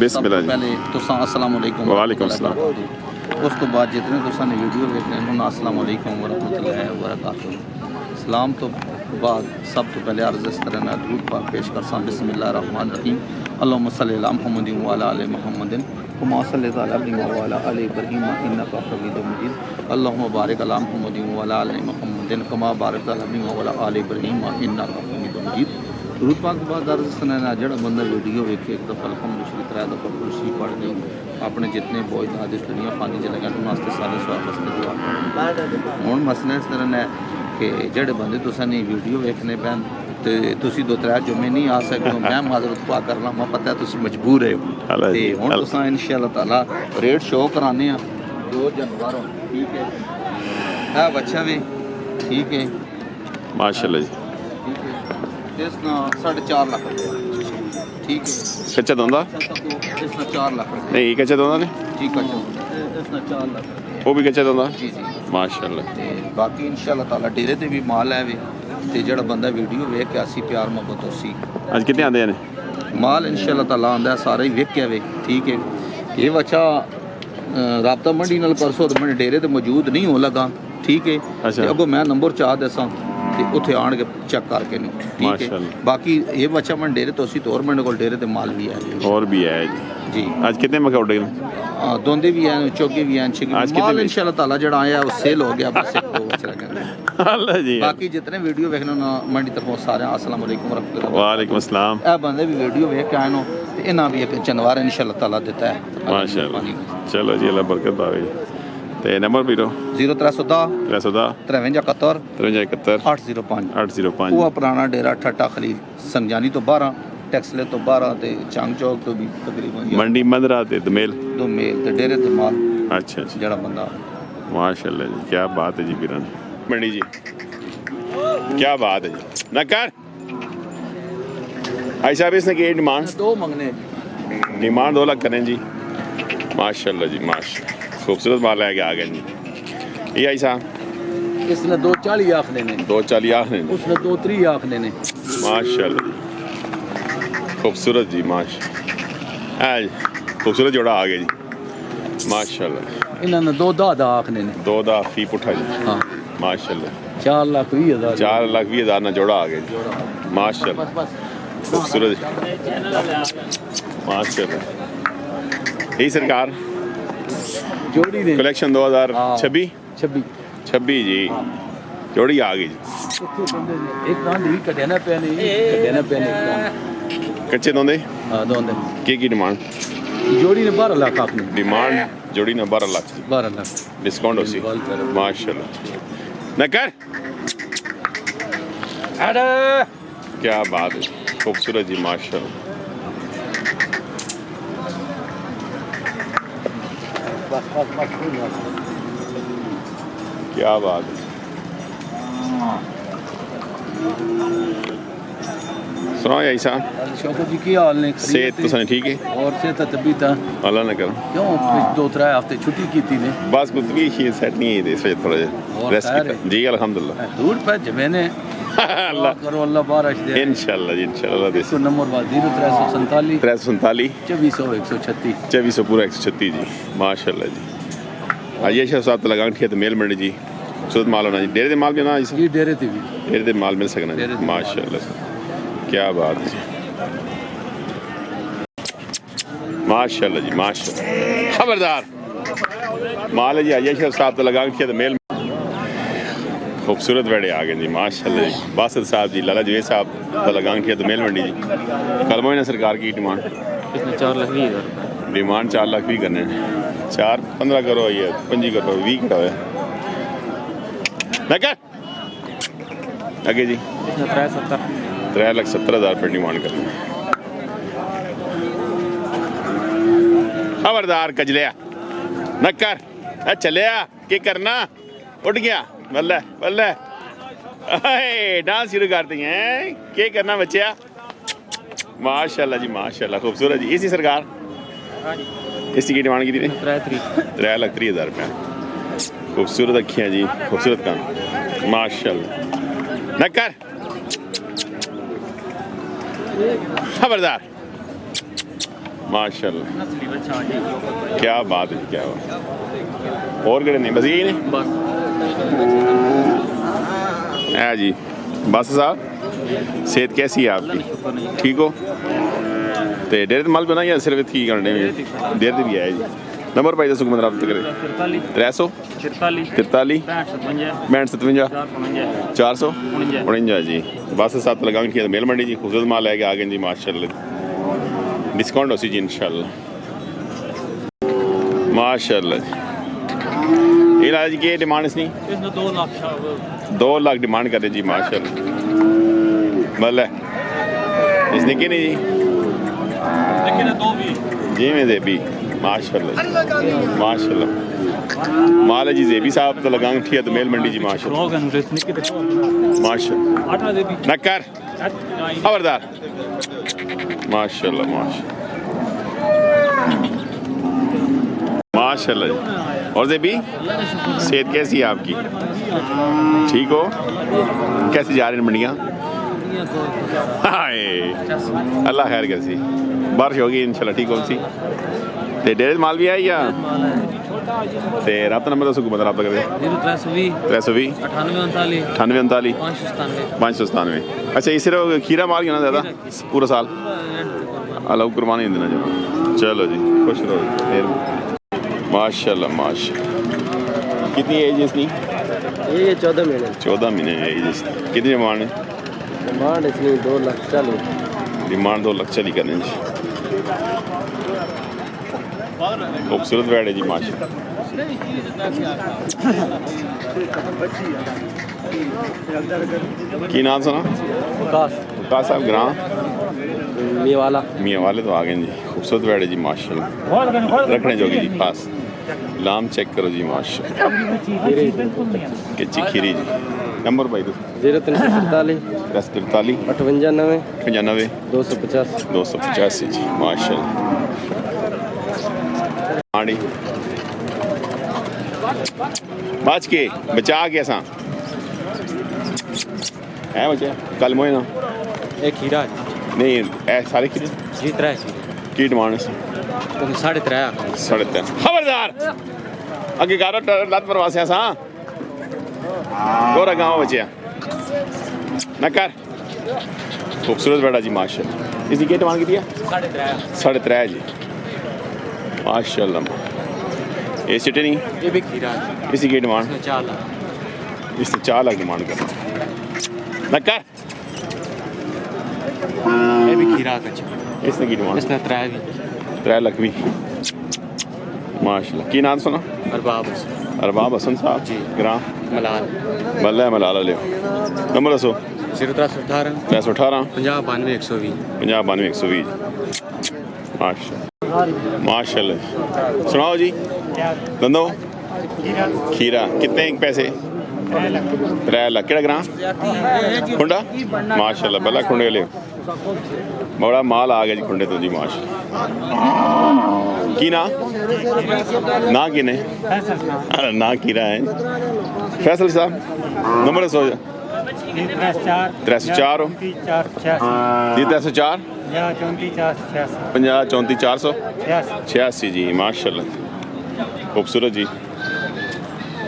बिस्मिल्लाह जी। पहले तुसां अस्सलाम वालेकुम वालेकुम सलाम। उस तो बाद जितने तुसां ने वीडियो देखने उन्होंने अस्सलाम वालेकुम वरहमतुल्लाहि वबरकातुहू। सलाम तो बाद सब तो पहले अर्ज़ इस तरह ना दूध पाक पेश करसा बिस्मिल्लाहिर्रहमानिर्रहीम अल्लाहुम्मा सल्लि अला मुहम्मदिन व अला आलि मुहम्मदिन कमा सल्लैता अला इब्राहीम व अला आलि इब्राहीम इन्नका हमीदुम मजीद अल्लाहुम्मा बारिक अला मुहम्मदिन व अला आलि मुहम्मदिन कमा बारकता अला इब्राहीम व अला आलि इब्राहीम इन्नका हमीदुम मजीद। दूध पाक के बाद अर्ज़ सुना जड़ा बंदा वीडियो वेखे एक दफ़ा अल्हम्दुलिल्लाह 3 दफ़ा कुर्सी पढ़ गई अपने जितने बोझ हादिस दुनिया फानी च लगे उन्होंने सारे स्वाब वास्ते दुआ हूँ। मसला इस तरह है कि जेडे बंदे तुसा नहीं वीडियो वेखने पैन तो तुसी 2-3 जुम्मे नहीं आ सकते हो मैं माजरत पा करना मैं पता है तुसी मजबूर है हूँ तुसा इंशाअल्लाह ताला रेट शो कराने 2 जानवर ठीक है बच्चा भी ठीक है माशाल्लाह जी। इसना 4.5 लाख रुपया ठीक है कच्चा दोंदा इसना 4 लाख रुपया नहीं कच्चा दोंदा ने जी कच्चा इसना 4 लाख रुपया वो भी कच्चा दोंदा जी जी माशाल्लाह। ते बाकी इंशाअल्लाह ताला डेरे ते भी माल है वे ते जेड़ा बंदा वीडियो वेख के आसी प्यार मोहब्बत उसी आज कितने आंदे ने माल इंशाअल्लाह ताला आंदा सारा ही वेख के वे ठीक है। ये बच्चा राबता मंडी नाल परसों तो मैंने डेरे ते मौजूद नहीं हो लगा ठीक है अच्छा। अगो मैं नंबर चाह दसा उत्थे आन के चेक करके नहीं ठीक है। बाकी ये बच्चा मैं डेरे तो उसी तौर मेरे को डेरे ते माल भी है और भी है जी। आज कितने मक्का उड़े दोंदे भी हैं चौके भी हैं छिके आज माल इंशाअल्लाह ताला जड़ा आया वो सेल हो गया बस एक दो बच रह गए अल्लाह जी। बाकी जितने वीडियो देखने ना मंडी तरफों सारे अस्सलाम वालेकुम रहमतुल्लाह वालेकुम अस्सलाम। ए बंदे भी वीडियो देख के आए नो ते इना भी एक जानवर इंशाअल्लाह ताला देता है माशाल्लाह। चलो जी अल्लाह बरकत पावे ते नंबर भी रो 0310 310 5371 5371 805 805 वो पुराना डेरा ठट्टा खलील संजानी तो 12 टैक्सले तो 12 ते चांग चौक तो भी तकरीबन मंडी मंदरा ते दमेल दो मेल ते डेरे ते माल अच्छा अच्छा जड़ा बंदा माशाल्लाह जी क्या बात है जी बीरान मंडी जी क्या बात है जी ना कर भाई साहब इसने की डिमांड 2 मंगने डिमांड 2 लाख करें जी माशाल्लाह जी माशा खूबसूरत माल है आ गए जी ये आई साहब इसने 240 आखने ने 240 आखने उसने 230 आखने ने माशाल्लाह खूबसूरत जी माशा खूबसूरत जोड़ा आ गया जी माशाल्लाह इन्होंने 2 दा आखने ने 2 दा फी पुठा जी हाँ माशाल्लाह 4,20,000 4,20,000 ना जोड़ा आ गया जी माशाल्लाह खूबसूरत माशाल्लाह यही सरकार जोड़ी ने कलेक्शन 2026 26 जी जोड़ी आ गई जी एक दांत ही कढ़ना पैने कच्चे दोंदे हां दोंदे की डिमांड जोड़ी ने 12 लाख आपने डिमांड जोड़ी ना 12 लाख 12 लाख डिस्काउंट हो सी माशाल्लाह ना कर अरे क्या बात है खूबसूरत जी माशाल्लाह क्या बात है सुनाओ यही साहब शौकत जी की हाल ने सेहत तो सने ठीक है और सेहत तबीयत अल्लाह ना करो क्यों 2-3 हफ्ते छुट्टी की थी ने बस कुछ भी सेट नहीं है इस वजह थोड़ा रेस्ट जी अल्हम्दुलिल्लाह दूर पे जमेने अल्लाह करो अल्लाह बारिश दे इंशाल्लाह जी इंशाल्लाह दे तो नंबर 0347 347 2400 136 2400 पूरा 136 जी माशाल्लाह जी आइए शेख साहब तो लगा के तो मेल मंडी जी खूबसूरत माल होना जी डेरे दे माल भी ना जी डेरे ते भी डेरे दे माल मिल सकना जी माशाल्लाह क्या बात है माशाल्लाह जी माशाल्लाह खबरदार माल है जी आइए शेख साहब तो लगा के तो मेल खूबसूरत वेड़े आ गए जी माशाल्लाह जी बासत साहब जी लाला जवेद साहब तो लगा के तो मेल मंडी जी कलमो ना सरकार की डिमांड 4,20,000 डिमांड 4 लाख भी करने 4-15 करो ये 25 करो 20 करो आगे जी 3,70,000 रुपये डिमांड करनी खबरदार कजलिया नक्कर चलिया की करना उठ गया बल्ले बल्ले डांस शुरू कर दी हैं क्या करना बच्चा माशाल्लाह जी माशाल्लाह खूबसूरत जी इसी सरकार इसकी की डिमांड की थी 3,30,000 रुपये खूबसूरत अखियाँ जी खूबसूरत काम माशाल्लाह नक्कर खबरदार माशाल्लाह, क्या बात है, क्या बात। और केड़े नहीं, बस यही ने है जी। बस साहब, सेहत कैसी है आपकी? ठीक हो? तो डेरे तो माल बना या सिर्फ इतनी करने में डेरे भी है जी। नंबर भाई दसो मतलब आप करे 300 43 65 57 449 जी। बस साथ लगाओ इनकी मेल मंडी जी, खूबसूरत माल है आ गए जी माशाल्लाह। डिस्काउंट हो सी जी इंशाल्लाह माशाल्लाह जी। इलाज की डिमांड इसनी 2 लाख डिमांड कर जी माशाल्लाह। मतलब इसने की नहीं जी में जेबी माशाल्लाह माशाल्लाह माल है जी। जेबी साहब तो लगाएंगे ठीक है तो मेल मंडी जी माशाल्लाह माशाल्लाह नक्कर खबरदार माशाल्लाह माशाल्लाह जी। और जेबी सेहत कैसी है आपकी? ठीक हो? कैसी जा रही हैं मंडियाँ? हाय अल्लाह खैर कैसी बारिश होगी इंशाल्लाह ठीक हो सी। ते डेरे माल भी है या ते रात नंबर दसो मतलब आप कर 320 98 597। अच्छा ये सिर्फ खीरा माल ही ना ज़्यादा पूरा साल अल्लाह कुर्बानी देना जो। चलो जी खुश रहो माशाल्लाह माशाल्लाह। कितनी एज है इसकी? ये 14 महीने 14 महीने एज इसकी। कितनी डिमांड है? डिमांड इसकी 2 लाख 40। डिमांड 2 लाख 40 करने जी। खूबसूरत बैड है जी माशाल्लाह। की नाम सुना? विकास साहब ग्राम मियाँ वाले तो आ गए जी। खूबसूरत बैड है जी माशाल्लाह, रखने जोगी जी खास। लाम चेक करो जी माशाल्लाह, कच्ची खीरी जी। नंबर भाई 0343 1043 58 95 285 जी माशाल्लाह। आड़ी बच के बचा के असा है बचे कल मोए ना एक हीरा नहीं ऐ सारे खीरे जी 3 की डिमांड है? 3.5 खबरदार अगे गारो लात परवासे असा गोरा गाँव बचे न कर। खूबसूरत बेटा जी माशाल्लाह। इसकी क्या डिमांड की है? 3.5 जी माशाल्लाह। ये सिटे नहीं ये भी खीरा इसी की डिमांड 4 लाख। इससे 4 लाख डिमांड करना न कर। ये भी खीरा का इसने की डिमांड इसने 3 लाख भी माशाल्लाह। की नाम सुना? अरबाब हसन साहब जी ग्राम मलाल बल्ला मलाला ले। नंबर दसो 0318 318 50 92 120 50 92 120 माशाल्लाह। सुनाओ जी दंदो खीरा कितने पैसे? 3 लाख। केड़ा ग्राम खुंडा माशाल्लाह बल्ला खुंडे ले बड़ा माल आ गया जी खुंडे तो जी माशाल्लाह। की ना किने ना कीरा है फैसल साहब। नंबर दसो 304 जी 304 50 34 486 जी माशाल्लाह। खूबसूरत जी।